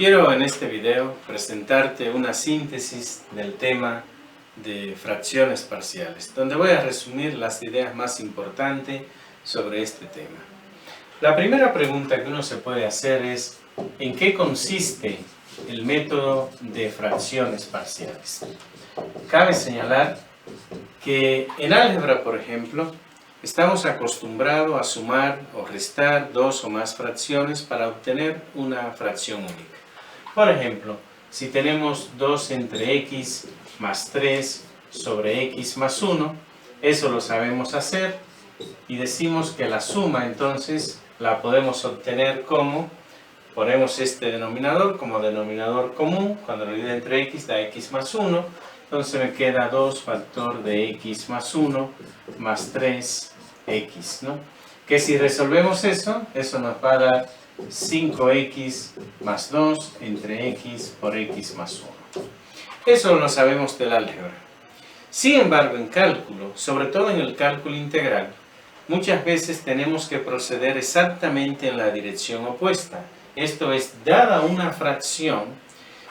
Quiero en este video presentarte una síntesis del tema de fracciones parciales, donde voy a resumir las ideas más importantes sobre este tema. La primera pregunta que uno se puede hacer es: ¿en qué consiste el método de fracciones parciales? Cabe señalar que en álgebra, por ejemplo, estamos acostumbrados a sumar o restar dos o más fracciones para obtener una fracción única. Por ejemplo, si tenemos 2 entre x más 3 sobre x más 1, eso lo sabemos hacer y decimos que la suma entonces la podemos obtener como, ponemos este denominador como denominador común, cuando lo divido entre x da x más 1, entonces me queda 2 factor de x más 1 más 3x, ¿no? Que si resolvemos eso nos va a dar 5x más 2 entre x por x más 1. Eso lo sabemos del álgebra. Sin embargo, en cálculo, sobre todo en el cálculo integral, muchas veces tenemos que proceder exactamente en la dirección opuesta. Esto es, dada una fracción,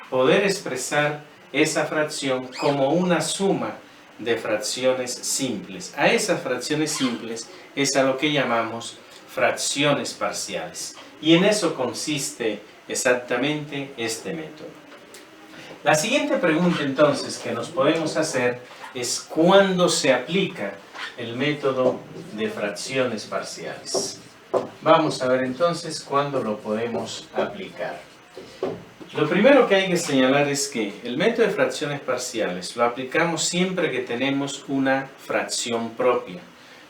poder expresar esa fracción como una suma de fracciones simples. A esas fracciones simples es a lo que llamamos fracciones parciales. Y en eso consiste exactamente este método. La siguiente pregunta entonces que nos podemos hacer es: ¿cuándo se aplica el método de fracciones parciales? Vamos a ver entonces cuándo lo podemos aplicar. Lo primero que hay que señalar es que el método de fracciones parciales lo aplicamos siempre que tenemos una fracción propia.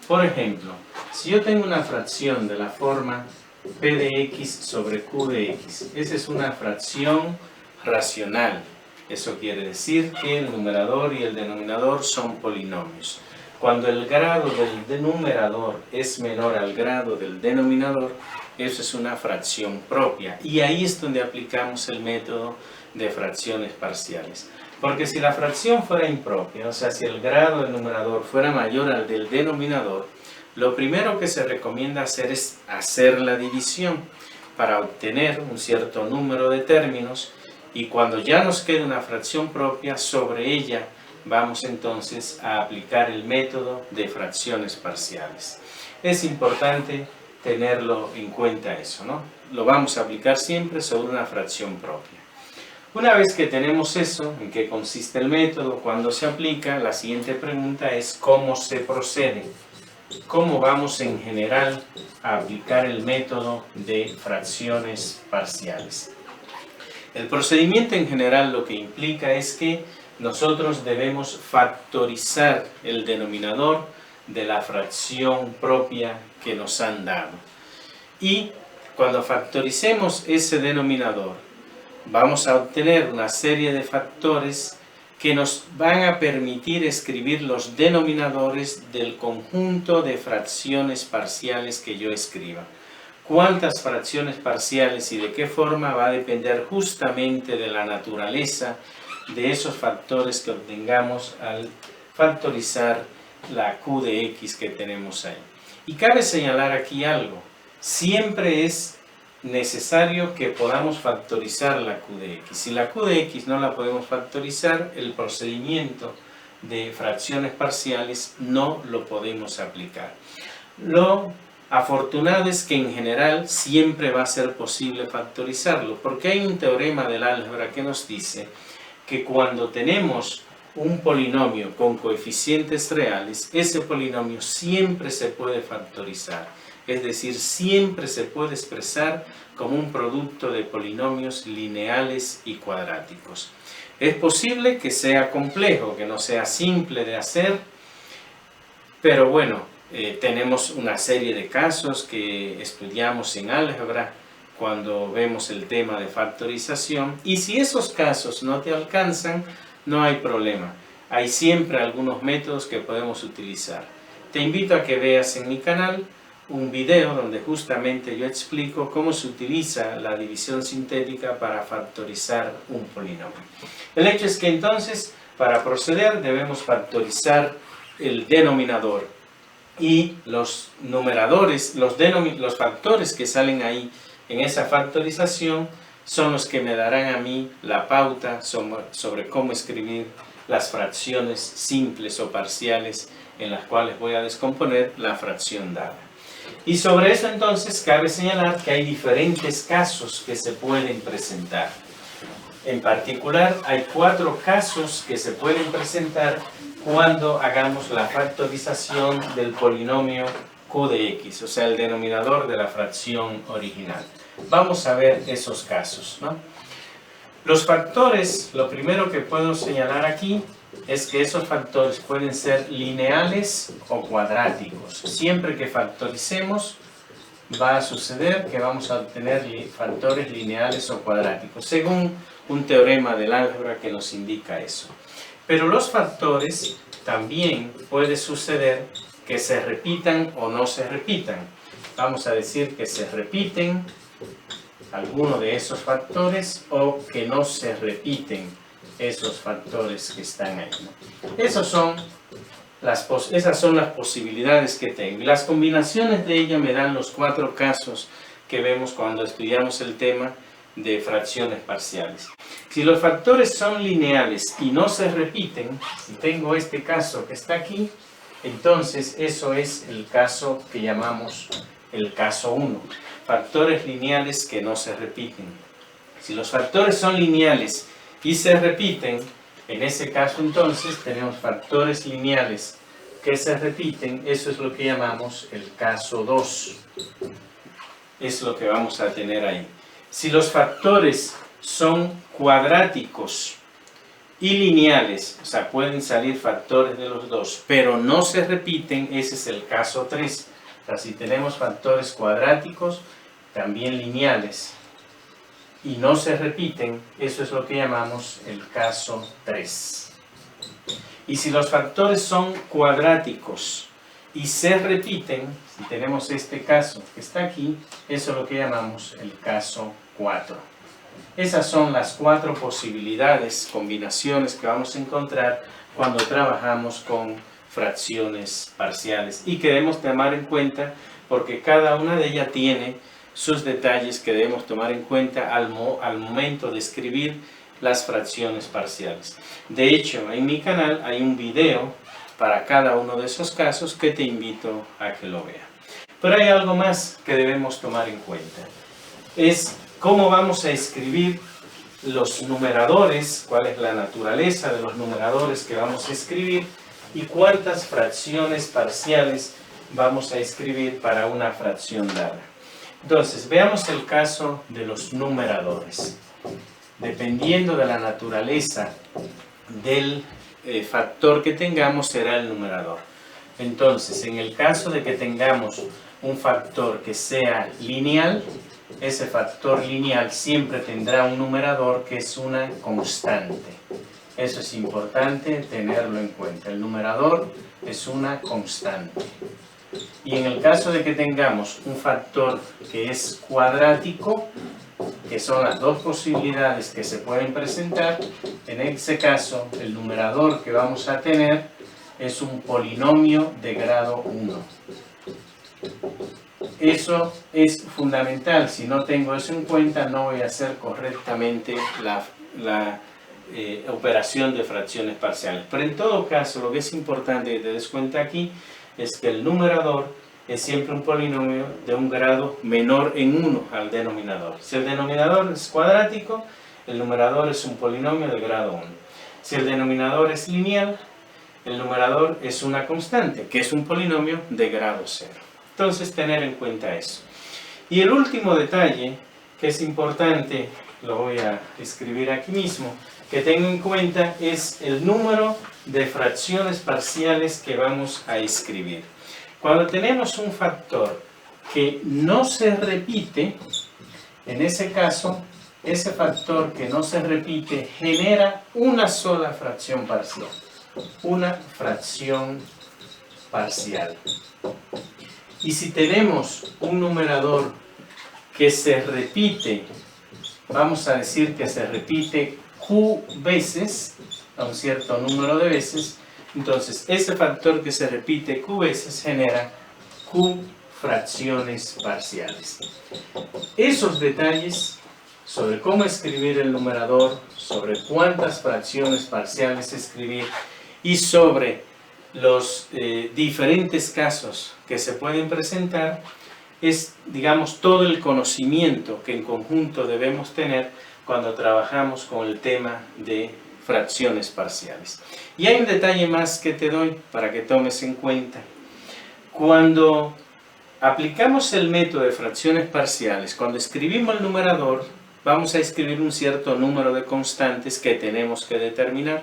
Por ejemplo, si yo tengo una fracción de la forma p de x sobre q de x, esa es una fracción racional. Eso quiere decir que el numerador y el denominador son polinomios. Cuando el grado del numerador es menor al grado del denominador, eso es una fracción propia. Y ahí es donde aplicamos el método de fracciones parciales. Porque si la fracción fuera impropia, o sea, si el grado del numerador fuera mayor al del denominador, lo primero que se recomienda hacer es hacer la división para obtener un cierto número de términos, y cuando ya nos quede una fracción propia, sobre ella vamos entonces a aplicar el método de fracciones parciales. Es importante tenerlo en cuenta eso, ¿no? Lo vamos a aplicar siempre sobre una fracción propia. Una vez que tenemos eso, en qué consiste el método, cuándo se aplica, la siguiente pregunta es: ¿cómo se procede? ¿Cómo vamos en general a aplicar el método de fracciones parciales? El procedimiento en general lo que implica es que nosotros debemos factorizar el denominador de la fracción propia que nos han dado. Y cuando factoricemos ese denominador, vamos a obtener una serie de factores que nos van a permitir escribir los denominadores del conjunto de fracciones parciales que yo escriba. Cuántas fracciones parciales y de qué forma va a depender justamente de la naturaleza de esos factores que obtengamos al factorizar la q de x que tenemos ahí. Y cabe señalar aquí algo: siempre es necesario que podamos factorizar la q de x. Si la q de x no la podemos factorizar, el procedimiento de fracciones parciales no lo podemos aplicar. Lo afortunado es que en general siempre va a ser posible factorizarlo, porque hay un teorema del álgebra que nos dice que cuando tenemos un polinomio con coeficientes reales, ese polinomio siempre se puede factorizar. Es decir, siempre se puede expresar como un producto de polinomios lineales y cuadráticos. Es posible que sea complejo, que no sea simple de hacer, pero bueno, tenemos una serie de casos que estudiamos en álgebra cuando vemos el tema de factorización, y si esos casos no te alcanzan, no hay problema. Hay siempre algunos métodos que podemos utilizar. Te invito a que veas en mi canal un video donde justamente yo explico cómo se utiliza la división sintética para factorizar un polinomio. El hecho es que entonces, para proceder, debemos factorizar el denominador, y los numeradores, los factores que salen ahí en esa factorización son los que me darán a mí la pauta sobre cómo escribir las fracciones simples o parciales en las cuales voy a descomponer la fracción dada. Y sobre eso entonces cabe señalar que hay diferentes casos que se pueden presentar. En particular, hay 4 casos que se pueden presentar cuando hagamos la factorización del polinomio q de x, o sea, el denominador de la fracción original. Vamos a ver esos casos, ¿no? Los factores, lo primero que puedo señalar aquí es que esos factores pueden ser lineales o cuadráticos. Siempre que factoricemos, va a suceder que vamos a obtener factores lineales o cuadráticos, según un teorema del álgebra que nos indica eso. Pero los factores también puede suceder que se repitan o no se repitan. Vamos a decir que se repiten alguno de esos factores o que no se repiten esos factores que están ahí, ¿no? Esas son las posibilidades que tengo. Y las combinaciones de ellas me dan los 4 casos que vemos cuando estudiamos el tema de fracciones parciales. Si los factores son lineales y no se repiten, si tengo este caso que está aquí, entonces eso es el caso que llamamos el caso 1. Factores lineales que no se repiten. Si los factores son lineales y se repiten, en ese caso entonces tenemos factores lineales que se repiten, eso es lo que llamamos el caso 2. Es lo que vamos a tener ahí. Si los factores son cuadráticos y lineales, o sea, pueden salir factores de los dos, pero no se repiten, ese es el caso 3. O sea, si tenemos factores cuadráticos, también lineales, y no se repiten, eso es lo que llamamos el caso 3. Y si los factores son cuadráticos y se repiten, si tenemos este caso que está aquí, eso es lo que llamamos el caso 4. Esas son las 4 posibilidades, combinaciones que vamos a encontrar cuando trabajamos con fracciones parciales y que debemos tomar en cuenta porque cada una de ellas tiene sus detalles que debemos tomar en cuenta al momento de escribir las fracciones parciales. De hecho, en mi canal hay un video para cada uno de esos casos que te invito a que lo veas. Pero hay algo más que debemos tomar en cuenta. Es cómo vamos a escribir los numeradores, cuál es la naturaleza de los numeradores que vamos a escribir y cuántas fracciones parciales vamos a escribir para una fracción dada. Entonces, veamos el caso de los numeradores. Dependiendo de la naturaleza del factor que tengamos, será el numerador. Entonces, en el caso de que tengamos un factor que sea lineal, ese factor lineal siempre tendrá un numerador que es una constante. Eso es importante tenerlo en cuenta. El numerador es una constante. Y en el caso de que tengamos un factor que es cuadrático, que son las 2 posibilidades que se pueden presentar, en ese caso el numerador que vamos a tener es un polinomio de grado 1. Eso es fundamental. Si no tengo eso en cuenta, no voy a hacer correctamente la operación de fracciones parciales. Pero en todo caso, lo que es importante que te des cuenta aquí es que el numerador es siempre un polinomio de un grado menor en 1 al denominador. Si el denominador es cuadrático, el numerador es un polinomio de grado 1. Si el denominador es lineal, el numerador es una constante, que es un polinomio de grado 0. Entonces, tener en cuenta eso. Y el último detalle, que es importante, lo voy a escribir aquí mismo, que tengo en cuenta es el número de fracciones parciales que vamos a escribir. Cuando tenemos un factor que no se repite, en ese caso, ese factor que no se repite genera una sola fracción parcial. Una fracción parcial. Y si tenemos un numerador que se repite, vamos a decir que se repite q veces, a un cierto número de veces, entonces ese factor que se repite q veces genera q fracciones parciales. Esos detalles sobre cómo escribir el numerador, sobre cuántas fracciones parciales escribir y sobre los diferentes casos que se pueden presentar. Es, digamos, todo el conocimiento que en conjunto debemos tener cuando trabajamos con el tema de fracciones parciales. Y hay un detalle más que te doy para que tomes en cuenta. Cuando aplicamos el método de fracciones parciales, cuando escribimos el numerador, vamos a escribir un cierto número de constantes que tenemos que determinar.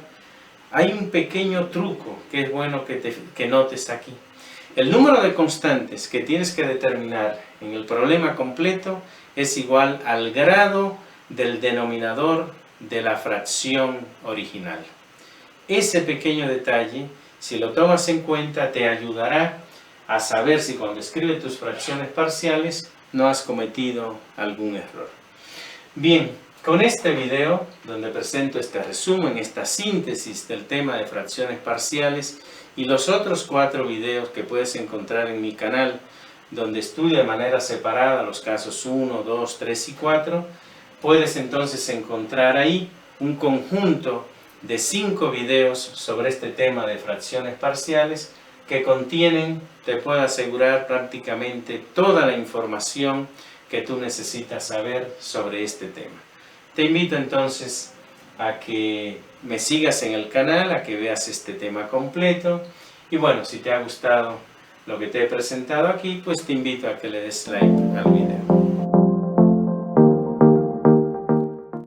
Hay un pequeño truco que es bueno que notes aquí. El número de constantes que tienes que determinar en el problema completo es igual al grado del denominador de la fracción original. Ese pequeño detalle, si lo tomas en cuenta, te ayudará a saber si cuando escribes tus fracciones parciales no has cometido algún error. Bien, con este video, donde presento este resumen, esta síntesis del tema de fracciones parciales y los otros 4 videos que puedes encontrar en mi canal, donde estudio de manera separada los casos 1, 2, 3 y 4, puedes entonces encontrar ahí un conjunto de 5 videos sobre este tema de fracciones parciales que contienen, te puedo asegurar, prácticamente toda la información que tú necesitas saber sobre este tema. Te invito entonces a que me sigas en el canal, a que veas este tema completo. Y bueno, si te ha gustado lo que te he presentado aquí, pues te invito a que le des like al video.